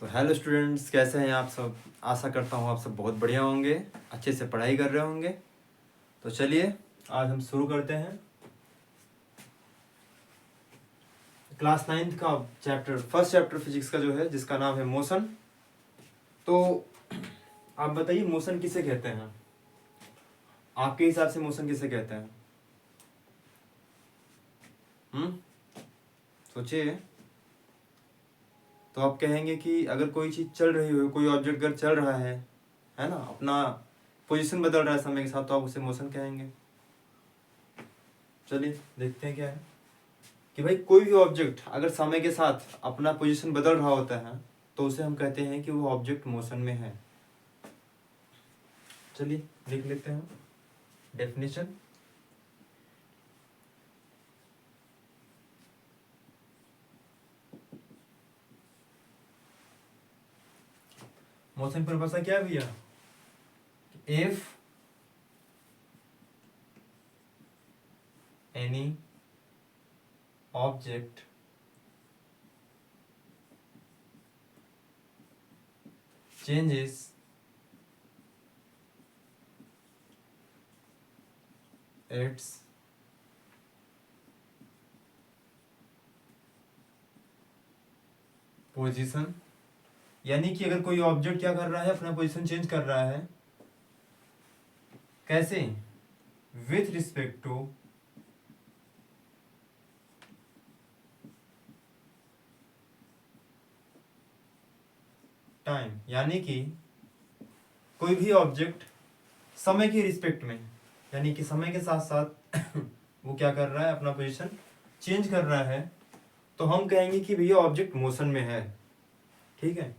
तो hello students, कैसे हैं आप सब। आशा करता हूँ आप सब बहुत बढ़िया होंगे, अच्छे से पढ़ाई कर रहे होंगे। तो चलिए आज हम शुरू करते हैं क्लास 9th का फर्स्ट चैप्टर फिजिक्स का जो है, जिसका नाम है मोशन। तो आप बताइए मोशन किसे कहते हैं, आपके हिसाब से मोशन किसे कहते हैं। सोचिए। तो आप कहेंगे कि अगर कोई चीज़ चल रही हो, कोई ऑब्जेक्ट अगर चल रहा है ना, अपना पोजीशन बदल रहा है समय के साथ, तो आप उसे मोशन कहेंगे। चलिए देखते हैं क्या है कि भाई कोई भी ऑब्जेक्ट अगर समय के साथ अपना पोजीशन बदल रहा होता है तो उसे हम कहते हैं कि वो ऑब्जेक्ट मोशन में है। चलिए लिख लेते हैं डेफिनेशन। मोशन परिभाषा क्या है भैया? If any object changes its position, यानी कि अगर कोई ऑब्जेक्ट क्या कर रहा है, अपना पोजीशन चेंज कर रहा है। कैसे? विथ रिस्पेक्ट टू टाइम, यानी कि कोई भी ऑब्जेक्ट समय के रिस्पेक्ट में, यानी कि समय के साथ साथ वो क्या कर रहा है, अपना पोजीशन चेंज कर रहा है, तो हम कहेंगे कि भैया ऑब्जेक्ट मोशन में है। ठीक है।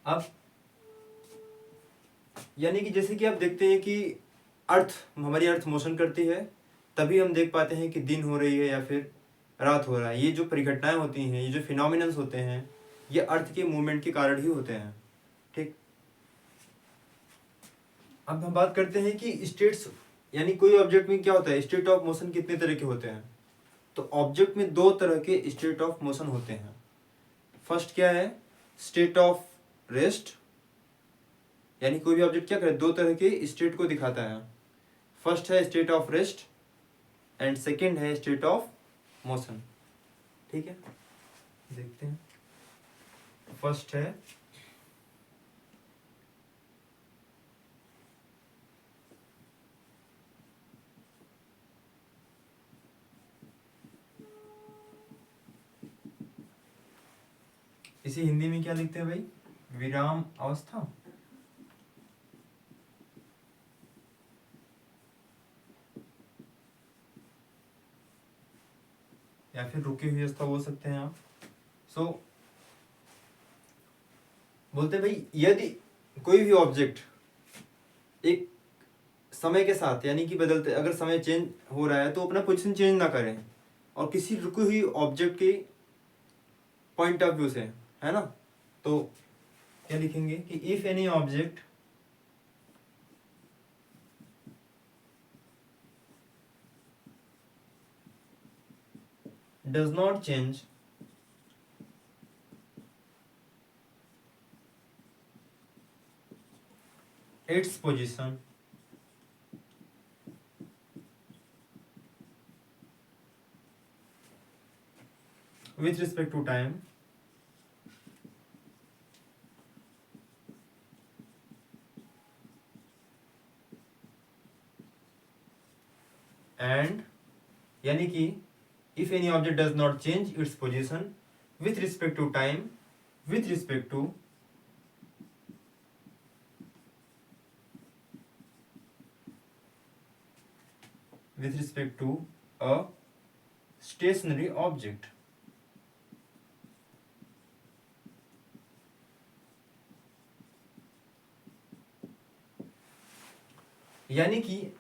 अब यानी कि जैसे कि आप देखते हैं कि हमारी अर्थ मोशन करती है, तभी हम देख पाते हैं कि दिन हो रही है या फिर रात हो रहा है। ये जो परिघटनाएं होती हैं, ये जो फिनोमिनन्स होते हैं, ये अर्थ के मूवमेंट के कारण ही होते हैं। ठीक। अब हम बात करते हैं कि स्टेट्स, यानी कोई ऑब्जेक्ट में क्या होता है, स्टेट ऑफ मोशन कितने तरह के होते हैं। तो ऑब्जेक्ट में दो तरह के स्टेट ऑफ मोशन होते हैं। फर्स्ट क्या है, स्टेट ऑफ रेस्ट, यानी कोई भी ऑब्जेक्ट क्या करे, दो तरह के स्टेट को दिखाता है। फर्स्ट है state of rest and second है स्टेट ऑफ मोशन। ठीक है, देखते हैं। फर्स्ट है इसे हिंदी में क्या लिखते हैं भाई, विराम अवस्था। या फिर रुकी हुई अवस्था बोल सकते हैं आप। बोलते भाई यदि कोई भी ऑब्जेक्ट एक समय के साथ, यानी कि बदलते, अगर समय चेंज हो रहा है तो अपना पोजीशन चेंज ना करें, और किसी रुकी हुई ऑब्जेक्ट के पॉइंट ऑफ व्यू से, है ना, तो क्या लिखेंगे कि if any object does not change its position with respect to time and, यानी कि if any object does not change its position with respect to time with respect to a stationary object, यानी कि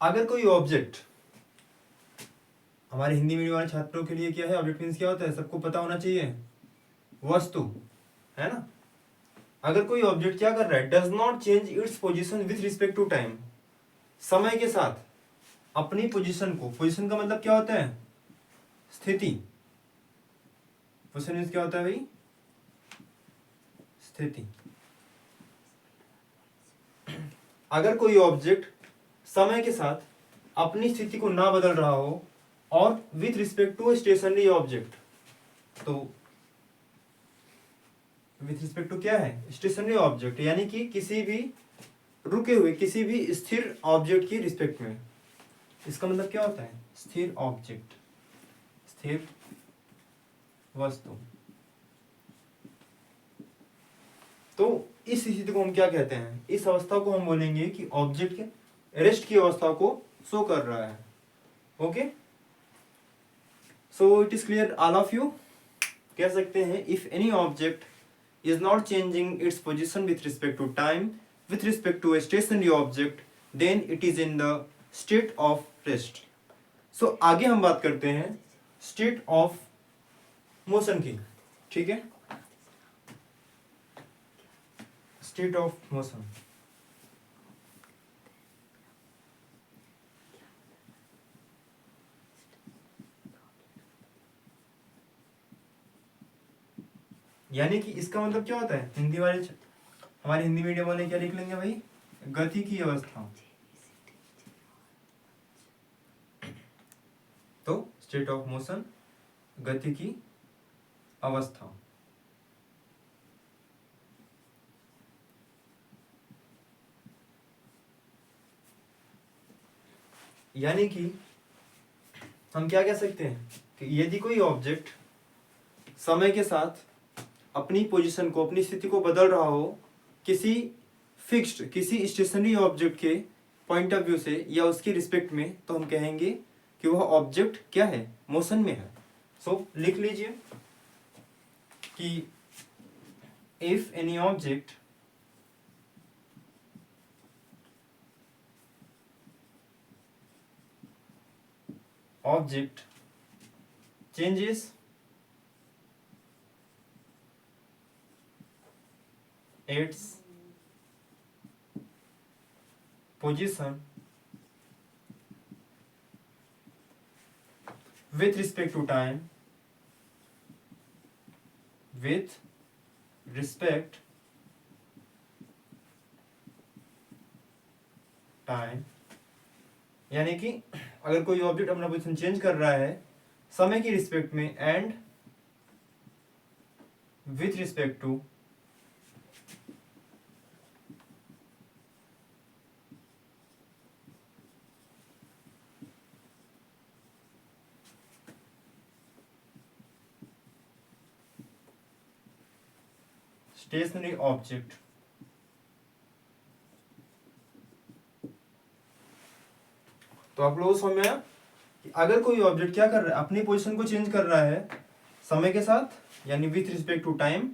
अगर कोई object, हमारे Hindi medium वाले छात्रों के लिए क्या है, ऑब्जेक्ट मीन्स क्या होता है, सबको पता होना चाहिए, वस्तु, है ना। अगर कोई ऑब्जेक्ट क्या कर रहा है, does not change its position with respect to time, समय के साथ अपनी पोजीशन को, पोजीशन का मतलब क्या होता है, स्थिति। पोजीशन मीन्स क्या होता है भाई, स्थिति। अगर कोई ऑब्जेक्ट समय के साथ अपनी स्थिति को ना बदल रहा हो और with respect to stationary object, तो विथ रिस्पेक्ट टू क्या है, स्टेशनरी ऑब्जेक्ट, यानी कि किसी भी रुके हुए किसी भी स्थिर ऑब्जेक्ट की रिस्पेक्ट में। इसका मतलब क्या होता है, स्थिर ऑब्जेक्ट, स्थिर वस्तु। तो इस स्थिति को हम क्या कहते हैं, इस अवस्था को हम बोलेंगे कि ऑब्जेक्ट के रेस्ट की अवस्था को शो कर रहा है। Okay, so it is clear all of you. कह सकते हैं if any object is not changing its position with respect to time with respect to a stationary object, then it is in the state of rest. So आगे हम बात करते हैं state of motion की, ठीक है, state of motion। यानी कि इसका मतलब क्या होता है, हिंदी वाले हमारे हिंदी मीडियम वाले क्या लिख लेंगे भाई, गति की अवस्था। तो स्टेट ऑफ मोशन, गति की अवस्था। यानी कि हम क्या कह सकते हैं कि यदि कोई ऑब्जेक्ट समय के साथ अपनी पोजीशन को, अपनी स्थिति को बदल रहा हो किसी फिक्स्ड, किसी स्टेशनरी ऑब्जेक्ट के पॉइंट ऑफ व्यू से या उसकी रिस्पेक्ट में, तो हम कहेंगे कि वह ऑब्जेक्ट क्या है, मोशन में है। सो लिख लीजिए कि if any object changes its position with respect to time, with respect time, यानी कि अगर कोई ऑब्जेक्ट अपना पोजीशन चेंज कर रहा है समय की रिस्पेक्ट में and with respect to stationary object, तो आप लोगों को समझ में आया कि अगर कोई ऑब्जेक्ट क्या कर रहा है, अपनी पोजीशन को चेंज कर रहा है समय के साथ, यानी विथ रिस्पेक्ट टू टाइम,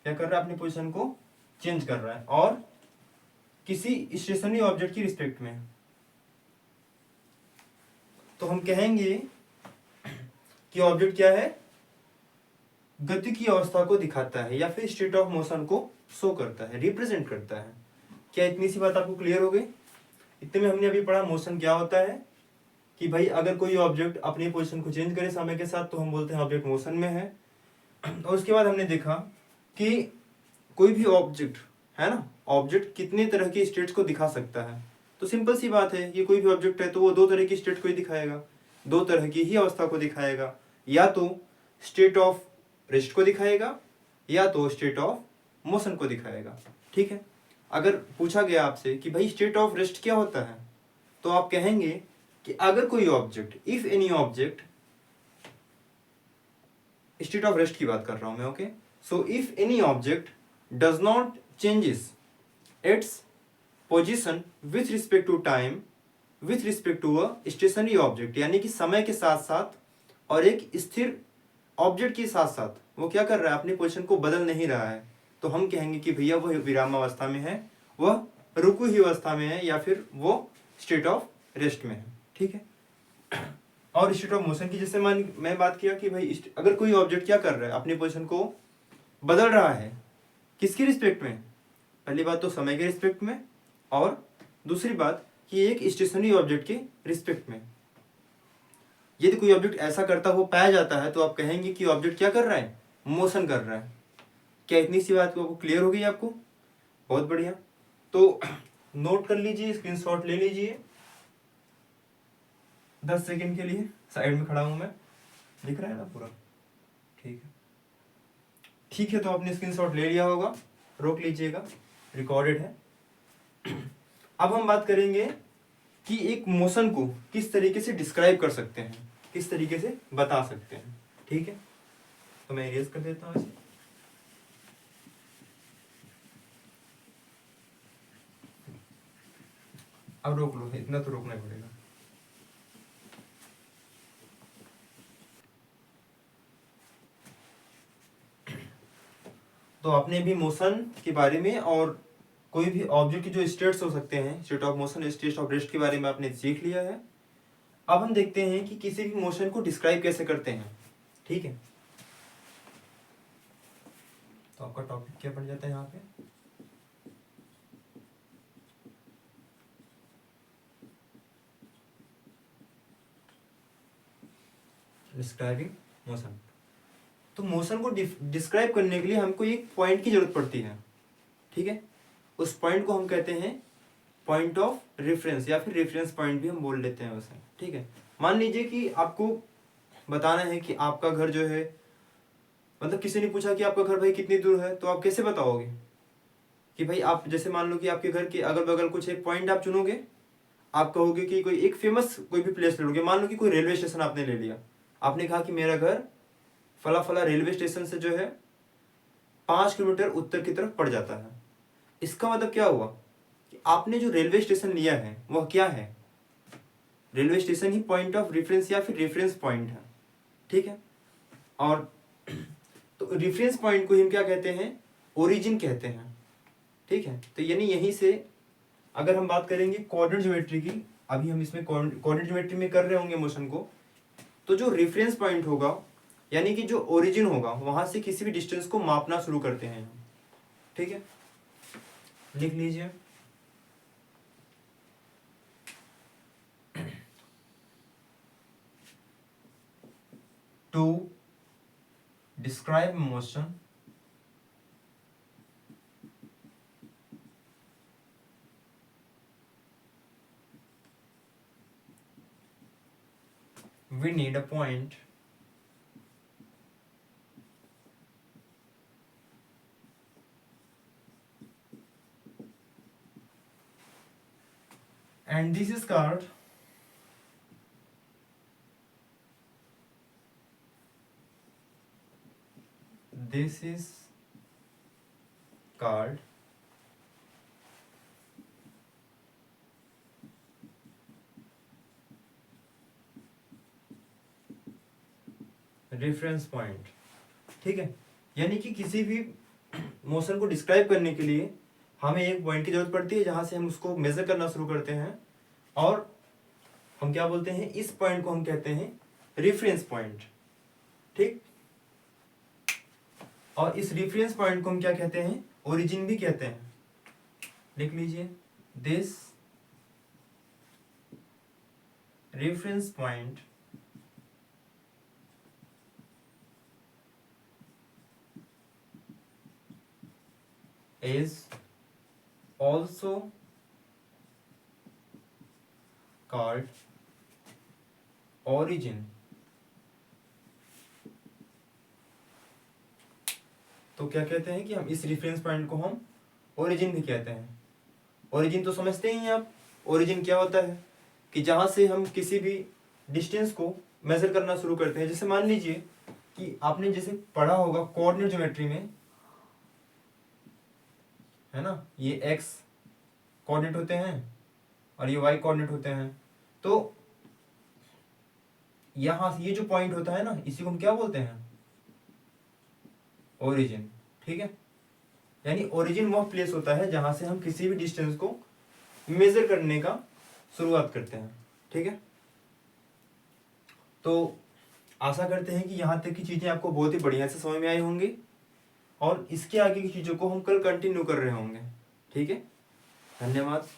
क्या कर रहा है, अपनी पोजीशन को चेंज कर रहा है और किसी स्टेशनरी ऑब्जेक्ट की रिस्पेक्ट में, तो हम कहेंगे कि ऑब्जेक्ट क्या है, गति की अवस्था को दिखाता है या फिर स्टेट ऑफ मोशन को शो करता है, रिप्रेजेंट करता है। क्या इतनी सी बात आपको क्लियर हो गई? इतने में हमने अभी पढ़ा मोशन क्या होता है, कि भाई अगर कोई ऑब्जेक्ट अपनी पोजीशन को चेंज करे समय के साथ तो हम बोलते हैं ऑब्जेक्ट मोशन में है। और उसके बाद हमने देखा कि कोई भी ऑब्जेक्ट है ना, ऑब्जेक्ट कितने तरह की स्टेट्स को दिखा सकता है। तो सिंपल सी बात है, ये कोई भी ऑब्जेक्ट है तो वो दो तरह की स्टेट को ही दिखाएगा, दो तरह की ही अवस्था को दिखाएगा, या तो स्टेट ऑफ रेस्ट को दिखाएगा या तो स्टेट ऑफ मोशन को दिखाएगा। ठीक है, अगर पूछा गया आपसे कि भाई स्टेट ऑफ रेस्ट क्या होता है, तो आप कहेंगे कि अगर कोई object, if any object, state of rest की बात कर रहा हूं मैं, okay. So if any object does not changes its position with respect to time, with respect to a stationary object, यानी कि समय के साथ साथ और एक स्थिर ऑब्जेक्ट के साथ साथ वो क्या कर रहा है, अपनी पोजीशन को बदल नहीं रहा है, तो हम कहेंगे कि भैया वह विराम अवस्था में है, वह रुकी हुई अवस्था में है, या फिर वो स्टेट ऑफ रेस्ट में है। ठीक है, और स्टेट ऑफ मोशन की जैसे मैं बात किया कि भाई अगर कोई ऑब्जेक्ट क्या कर रहा है, अपनी पोजीशन को बदल रहा है, किसकी रिस्पेक्ट में, पहली बात तो समय के रिस्पेक्ट में, और दूसरी बात कि एक स्टेशनरी ऑब्जेक्ट के रिस्पेक्ट में। यदि कोई ऑब्जेक्ट ऐसा करता हुआ पाया जाता है तो आप कहेंगे कि ऑब्जेक्ट क्या कर रहा है, मोशन कर रहा है। क्या इतनी सी बात को क्लियर हो गई आपको? बहुत बढ़िया। तो नोट कर लीजिए, स्क्रीनशॉट ले लीजिए 10 सेकंड के लिए। साइड में खड़ा हूं मैं, दिख रहा है ना पूरा? ठीक है, ठीक है। तो आपने स्क्रीनशॉट ले लिया होगा, रोक लीजिएगा, रिकॉर्डेड है। अब हम बात करेंगे कि एक मोशन को किस तरीके से डिस्क्राइब कर सकते हैं, किस तरीके से बता सकते हैं। ठीक है, तो मैं इरेज कर देता हूँ इसे। अब रोक लो, इतना तो रोकना पड़ेगा। तो आपने भी मोशन के बारे में और कोई भी ऑब्जेक्ट के जो स्टेट्स हो सकते हैं, state of motion, state of rest के बारे में आपने सीख लिया है। अब हम देखते हैं कि किसी भी मोशन को डिस्क्राइब कैसे करते हैं। ठीक है, तो आपका टॉपिक क्या बन जाता है यहाँ पे? Describing motion. तो मोशन को डिस्क्राइब करने के लिए हमको एक पॉइंट की जरूरत पड़ती है। ठीक है, उस पॉइंट को हम कहते हैं पॉइंट ऑफ रेफरेंस, या फिर रेफरेंस पॉइंट भी हम बोल लेते हैं उसे। ठीक है, मान लीजिए कि आपको बताना है कि आपका घर जो है, मतलब किसी ने पूछा कि आपका घर भाई कितनी दूर है, तो आप कैसे बताओगे कि भाई, आप जैसे मान लो कि आपके घर के अगल बगल कुछ एक पॉइंट आप चुनोगे, आप कहोगे कि कोई एक फेमस कोई भी प्लेस ले लोगे। मान लो कि कोई रेलवे स्टेशन आपने ले लिया, आपने कहा कि मेरा घर फला फला रेलवे स्टेशन से जो है 5 किलोमीटर उत्तर की तरफ पड़ जाता है। इसका मतलब क्या हुआ कि आपने जो रेलवे स्टेशन लिया है वह क्या है? Railway station he point of reference या फिर रेफरेंस पॉइंट है। ठीक है, और तो रेफरेंस पॉइंट को हम क्या कहते हैं? ओरिजिन कहते हैं। ठीक है, तो यानी यहीं से अगर हम बात करेंगे कोऑर्डिनेट ज्योमेट्री की, अभी हम इसमें कोऑर्डिनेट ज्योमेट्री में कर रहे होंगे मोशन को, तो जो रेफरेंस पॉइंट होगा यानी कि जो ओरिजिन होगा, वहां से किसी भी डिस्टेंस को मापना शुरू करते हैं हम। ठीक है, लिख लीजिए। To describe motion, we need a point and this is called reference point. ठीक है, यानी कि किसी भी मोशन को डिस्क्राइब करने के लिए हमें एक पॉइंट की जरूरत पड़ती है जहां से हम उसको मेजर करना शुरू करते हैं, और हम क्या बोलते हैं? इस पॉइंट को हम कहते हैं रेफरेंस पॉइंट। ठीक, और इस रेफरेंस पॉइंट को हम क्या कहते हैं? ओरिजिन भी कहते हैं। लिख लीजिए, this reference point is also called origin। तो क्या कहते हैं कि हम इस रेफरेंस पॉइंट को हम ओरिजिन भी कहते हैं। ओरिजिन तो समझते ही हैं आप, ओरिजिन क्या होता है कि जहां से हम किसी भी डिस्टेंस को मेजर करना शुरू करते हैं। जैसे मान लीजिए कि आपने जैसे पढ़ा होगा कोऑर्डिनेट ज्योमेट्री में, है ना, ये x कोऑर्डिनेट होते हैं और ये y कोऑर्डिनेट होते हैं। तो यहां ये जो पॉइंट होता है ना, इसी को हम क्या बोलते हैं? ओरिजिन। ठीक है, यानी ओरिजिन वह प्लेस होता है जहां से हम किसी भी डिस्टेंस को मेजर करने का शुरुआत करते हैं। ठीक है, तो आशा करते हैं कि यहाँ तक की चीजें आपको बहुत ही बढ़िया से समझ में आई होंगी, और इसके आगे की चीजों को हम कल कंटिन्यू कर रहे होंगे। ठीक है, धन्यवाद।